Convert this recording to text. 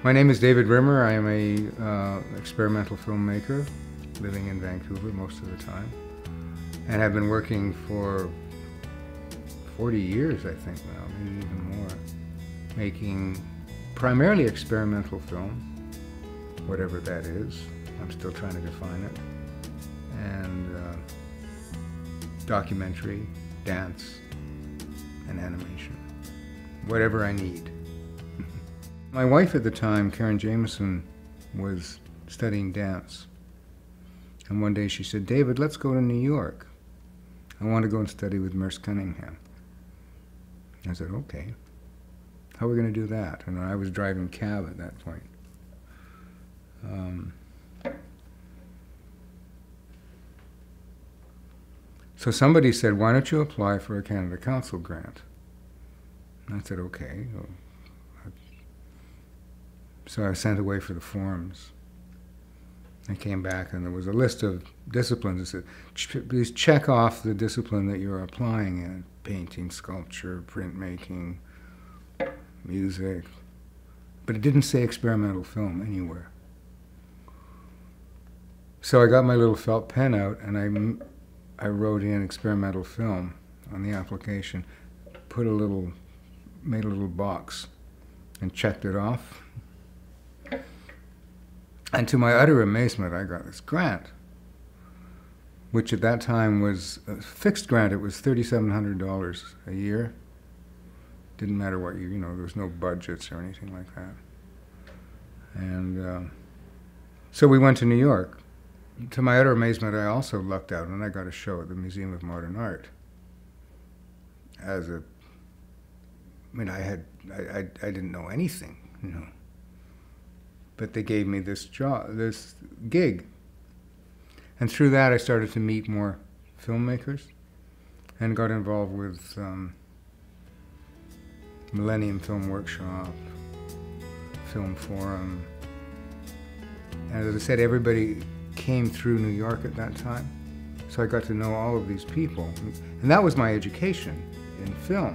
My name is David Rimmer. I am a experimental filmmaker living in Vancouver most of the time, and have been working for 40 years, I think now, maybe even more, making primarily experimental film, whatever that is. I'm still trying to define it. And documentary, dance, and animation. Whatever I need. My wife at the time, Karen Jameson, was studying dance. And one day she said, "David, let's go to New York. I want to go and study with Merce Cunningham." I said, "Okay. How are we going to do that?" And I was driving cab at that point. So somebody said, "Why don't you apply for a Canada Council grant?" And I said, "Okay." So I sent away for the forms. I came back and there was a list of disciplines. It said, "Please check off the discipline that you're applying in: painting, sculpture, printmaking, music." But it didn't say experimental film anywhere. So I got my little felt pen out and I wrote in experimental film on the application, made a little box and checked it off. And to my utter amazement, I got this grant, which at that time was a fixed grant. It was $3,700 a year. Didn't matter what there was no budgets or anything like that. And so we went to New York. To my utter amazement, I also lucked out and I got a show at the Museum of Modern Art. I didn't know anything, But they gave me this gig. And through that I started to meet more filmmakers and got involved with Millennium Film Workshop, Film Forum. And as I said, everybody came through New York at that time. So I got to know all of these people. And that was my education in film.